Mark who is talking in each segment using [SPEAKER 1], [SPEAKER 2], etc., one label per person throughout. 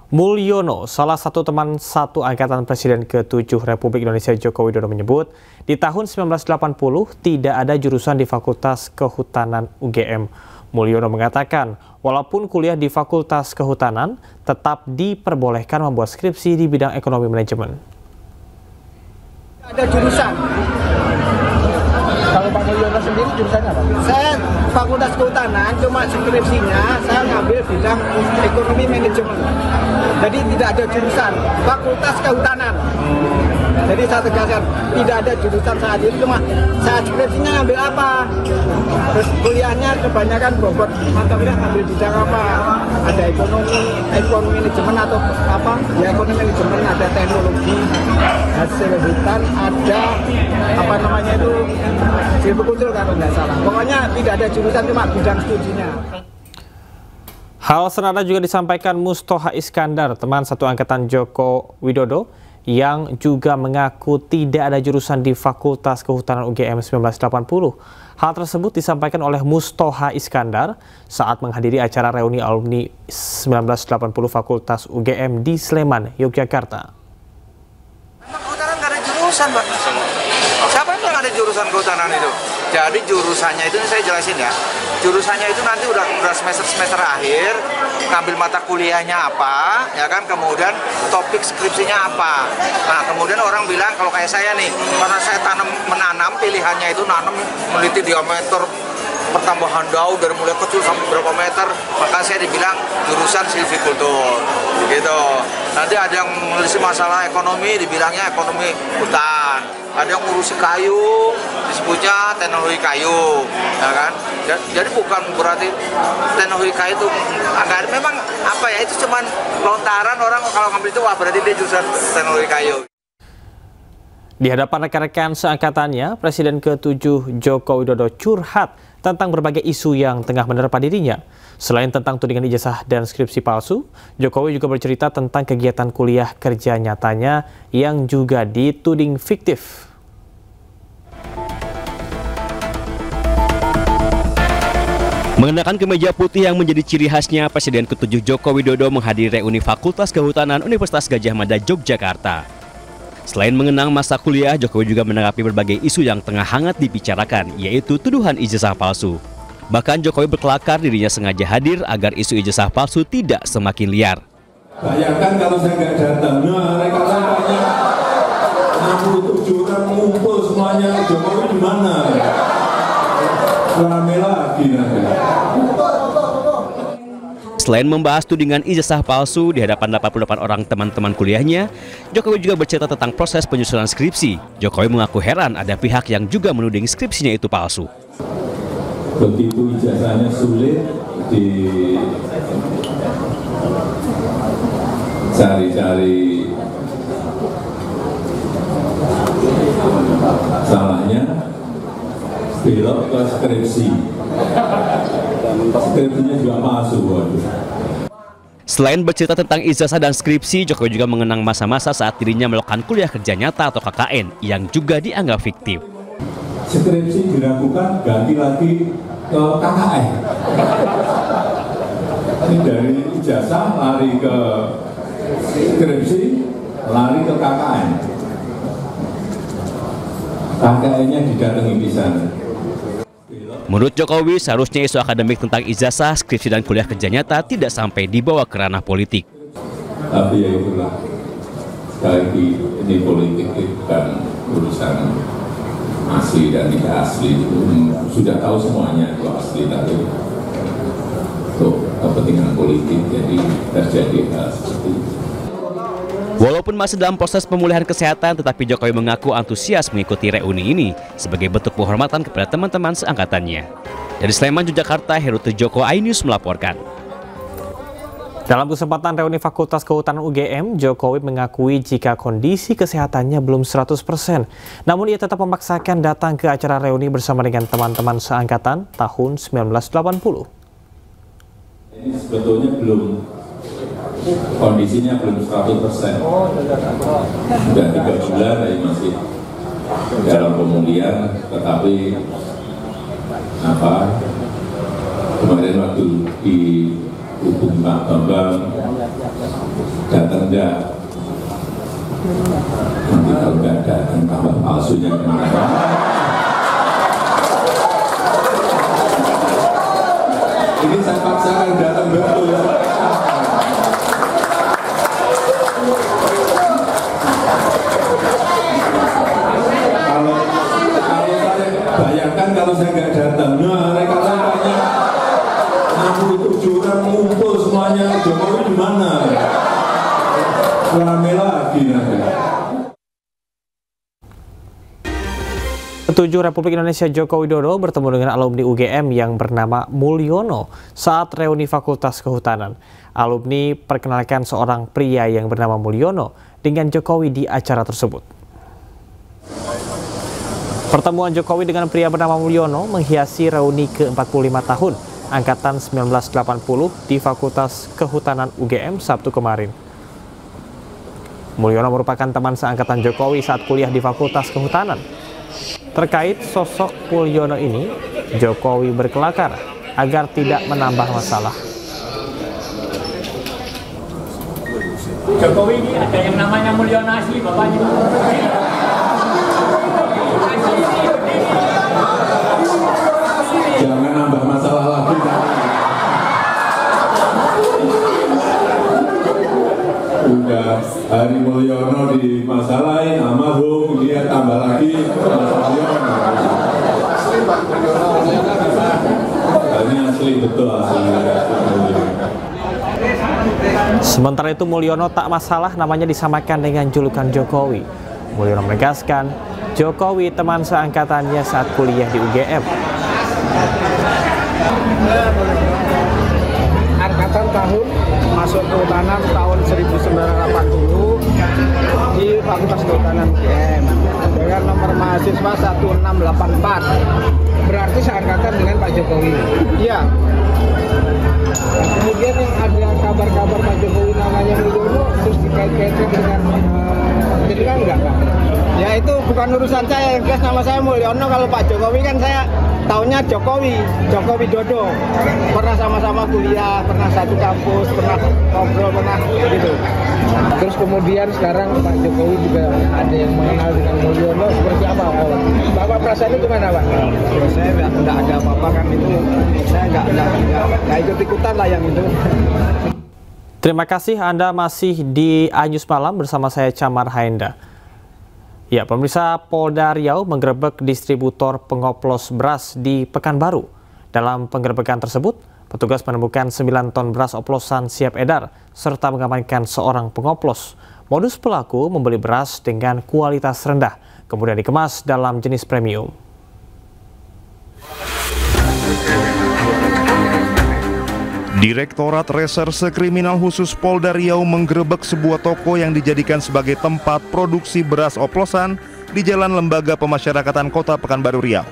[SPEAKER 1] Mulyono, salah satu teman satu angkatan Presiden ke-7 Republik Indonesia Joko Widodo menyebut, di tahun 1980 tidak ada jurusan di Fakultas Kehutanan UGM. Mulyono mengatakan, walaupun kuliah di Fakultas Kehutanan, tetap diperbolehkan membuat skripsi di bidang ekonomi manajemen.
[SPEAKER 2] Ada jurusan.
[SPEAKER 3] Kalau Pak Mulyono sendiri jurusannya apa?
[SPEAKER 2] Saya Fakultas Kehutanan, cuma skripsinya saya ngambil bidang ekonomi manajemen. Jadi tidak ada jurusan Fakultas Kehutanan. Jadi saya tegaskan tidak ada jurusan saat ini, cuma saya skripsinya ngambil apa. Terus kuliahnya kebanyakan bobot mata kuliah ngambil bidang apa. Ada ekonomi manajemen atau apa? Ya ekonomi manajemen, ada teknologi, hasil hutan, ada apa namanya itu silvikultur kalau nggak salah. Pokoknya tidak ada jurusan, cuma bidang studinya.
[SPEAKER 1] Hal senada juga disampaikan Mustoha Iskandar, teman satu angkatan Joko Widodo, yang juga mengaku tidak ada jurusan di Fakultas Kehutanan UGM 1980. Hal tersebut disampaikan oleh Mustoha Iskandar saat menghadiri acara reuni alumni 1980 Fakultas UGM di Sleman, Yogyakarta.
[SPEAKER 4] Kehutanan nggak ada jurusan, Pak. Siapa yang bilang ada jurusan kehutanan itu? Jadi jurusannya itu saya jelasin ya. Jurusannya itu nanti udah semester akhir, ngambil mata kuliahnya apa, ya kan, kemudian topik skripsinya apa. Nah, kemudian orang bilang kalau kayak saya nih, karena saya menanam, pilihannya itu nanam meneliti diameter pertambahan daun dari mulai kecil sampai berapa meter, maka saya dibilang jurusan silvikultur gitu. Nanti ada yang menulis masalah ekonomi, dibilangnya ekonomi hutan. Ada yang ngurusi kayu, disebutnya teknologi kayu, ya kan? Jadi bukan berarti teknologi kayu itu agak, memang apa ya, itu cuman lontaran orang kalau ngambil itu, wah berarti dia jurusan teknologi kayu.
[SPEAKER 1] Di hadapan rekan-rekan seangkatannya, Presiden ke-7 Joko Widodo curhat tentang berbagai isu yang tengah menerpa dirinya. Selain tentang tudingan ijazah dan skripsi palsu, Jokowi juga bercerita tentang kegiatan kuliah kerja nyatanya yang juga dituding fiktif.
[SPEAKER 5] Mengenakan kemeja putih yang menjadi ciri khasnya, Presiden ke-7 Joko Widodo menghadiri reuni Fakultas Kehutanan Universitas Gadjah Mada, Yogyakarta. Selain mengenang masa kuliah, Jokowi juga menanggapi berbagai isu yang tengah hangat dibicarakan, yaitu tuduhan ijazah palsu. Bahkan Jokowi berkelakar dirinya sengaja hadir agar isu ijazah palsu tidak semakin liar.
[SPEAKER 6] Bayangkan kalau saya nggak datang, nah mereka-rekanya 67 orang ngumpul semuanya, Jokowi di mana? Rame lagi nanti.
[SPEAKER 5] Selain membahas tudingan ijazah palsu di hadapan 88 orang teman-teman kuliahnya, Jokowi juga bercerita tentang proses penyusunan skripsi. Jokowi mengaku heran ada pihak yang juga menuding skripsinya itu palsu.
[SPEAKER 6] Begitu ijazahnya sulit dicari-cari salahnya, belok ke skripsi. Skripsinya juga palsu.
[SPEAKER 5] Selain bercerita tentang ijazah dan skripsi, Jokowi juga mengenang masa-masa saat dirinya melakukan kuliah kerja nyata atau KKN yang juga dianggap fiktif.
[SPEAKER 6] Skripsi diragukan, ganti lagi ke KKN. Ini dari ijazah lari ke skripsi, lari ke KKN. KKN-nya didatangi di sana.
[SPEAKER 5] Menurut Jokowi, seharusnya isu akademik tentang ijazah, skripsi, dan kuliah kerja nyata tidak sampai dibawa ke ranah politik.
[SPEAKER 6] Tapi ya itulah, sekali lagi ini politik bukan urusan asli dan tidak asli. Sudah tahu semuanya itu asli, tapi untuk kepentingan politik jadi terjadi hal seperti itu.
[SPEAKER 5] Walaupun masih dalam proses pemulihan kesehatan, tetapi Jokowi mengaku antusias mengikuti reuni ini sebagai bentuk penghormatan kepada teman-teman seangkatannya. Dari Sleman, Yogyakarta, Heru Tejoko, iNews melaporkan.
[SPEAKER 1] Dalam kesempatan reuni Fakultas Kehutanan UGM, Jokowi mengakui jika kondisi kesehatannya belum 100%. Namun ia tetap memaksakan datang ke acara reuni bersama dengan teman-teman seangkatan tahun 1980.
[SPEAKER 6] Ini sebetulnya kondisinya belum 100%. Sudah 3 bulan tapi masih dalam pemulihan, tetapi kemarin waktu di hubung Pak Bambang enggak, nanti kalau enggak datang tambah palsunya kemana. Ini saya paksakan datang betul. Kalau saya bayangkan kalau saya nggak datang, nah mereka tanya 67 orang ngumpul semuanya, Jokowi di mana? Rame lagi nanti.
[SPEAKER 1] Ketujuh Republik Indonesia Joko Widodo bertemu dengan alumni UGM yang bernama Mulyono saat reuni Fakultas Kehutanan. Alumni perkenalkan seorang pria yang bernama Mulyono dengan Jokowi di acara tersebut. Pertemuan Jokowi dengan pria bernama Mulyono menghiasi reuni ke-45 tahun Angkatan 1980 di Fakultas Kehutanan UGM Sabtu kemarin. Mulyono merupakan teman seangkatan Jokowi saat kuliah di Fakultas Kehutanan. Terkait sosok Mulyono ini, Jokowi berkelakar agar tidak menambah masalah.
[SPEAKER 7] Jokowi ini ada yang namanya Mulyono asli, bapaknya.
[SPEAKER 6] Jangan nambah masalah lagi. Udah Hari Mulyono dimasalahin, almarhum, dia tambah lagi Mulyono. Ini asli betul asli.
[SPEAKER 1] Sementara itu Mulyono tak masalah namanya disamakan dengan julukan Jokowi. Mulyono menegaskan Jokowi teman seangkatannya saat kuliah di UGM.
[SPEAKER 2] Angkatan tahun masuk kehutanan tahun 1980 di Fakultas Kehutanan UGM dengan nomor mahasiswa 1684. Berarti seangkatan dengan Pak Jokowi. Iya. Kemudian yang ada kabar-kabar Pak Jokowi namanya Mulyono terus dikait-kaitkan dengan jadi kan enggak Pak? Ya itu bukan urusan saya, yang jelas nama saya Mulyono. Kalau Pak Jokowi kan saya taunya Jokowi Widodo. Pernah sama-sama kuliah, pernah satu kampus, pernah ngobrol, pernah gitu. Terus kemudian sekarang Pak Jokowi juga ada yang mengenal dengan Mulyono, seperti apa? Bapak perasaannya gimana Pak? Saya nggak ada apa-apa kan itu, saya nggak ikut-ikutan lah yang itu.
[SPEAKER 1] Terima kasih Anda masih di iNews Malam bersama saya Camar Haenda. Ya, pemirsa, Polda Riau menggerebek distributor pengoplos beras di Pekanbaru. Dalam penggerebekan tersebut, petugas menemukan 9 ton beras oplosan siap edar serta mengamankan seorang pengoplos. Modus pelaku membeli beras dengan kualitas rendah, kemudian dikemas dalam jenis premium.
[SPEAKER 8] Direktorat Reserse Kriminal Khusus Polda Riau menggerebek sebuah toko yang dijadikan sebagai tempat produksi beras oplosan di Jalan Lembaga Pemasyarakatan Kota Pekanbaru Riau.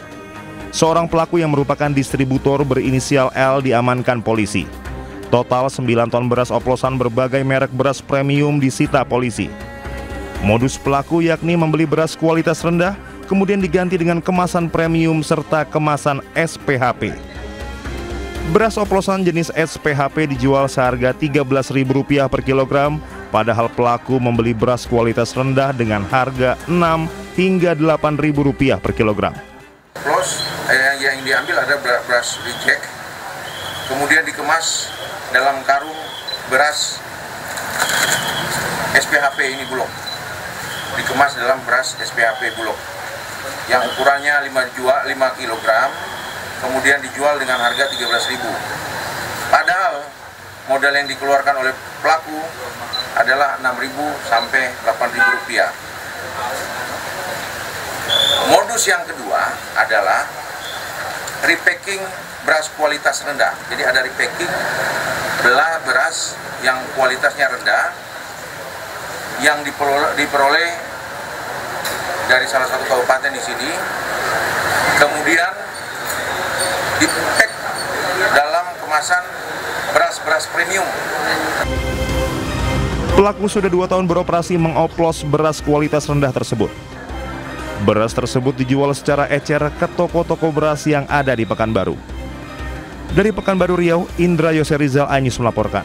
[SPEAKER 8] Seorang pelaku yang merupakan distributor berinisial L diamankan polisi. Total 9 ton beras oplosan berbagai merek beras premium disita polisi. Modus pelaku yakni membeli beras kualitas rendah, kemudian diganti dengan kemasan premium serta kemasan SPHP. Beras oplosan jenis SPHP dijual seharga Rp13.000 per kilogram, padahal pelaku membeli beras kualitas rendah dengan harga Rp6 hingga Rp8.000 per kilogram.
[SPEAKER 4] Plus yang diambil ada beras reject, kemudian dikemas dalam karung beras SPHP ini Bulog, dikemas dalam beras SPHP Bulog yang ukurannya 5 kg. Kemudian dijual dengan harga Rp13.000. Padahal modal yang dikeluarkan oleh pelaku adalah Rp6.000 sampai Rp8.000. Modus yang kedua adalah repacking beras kualitas rendah. Jadi ada repacking beras yang kualitasnya rendah yang diperoleh dari salah satu kabupaten di sini. Kemudian dipack dalam kemasan beras premium.
[SPEAKER 8] Pelaku sudah 2 tahun beroperasi mengoplos beras kualitas rendah tersebut. Beras tersebut dijual secara ecer ke toko-toko beras yang ada di Pekanbaru. Dari Pekanbaru Riau, Indra Yoserizal, iNews melaporkan.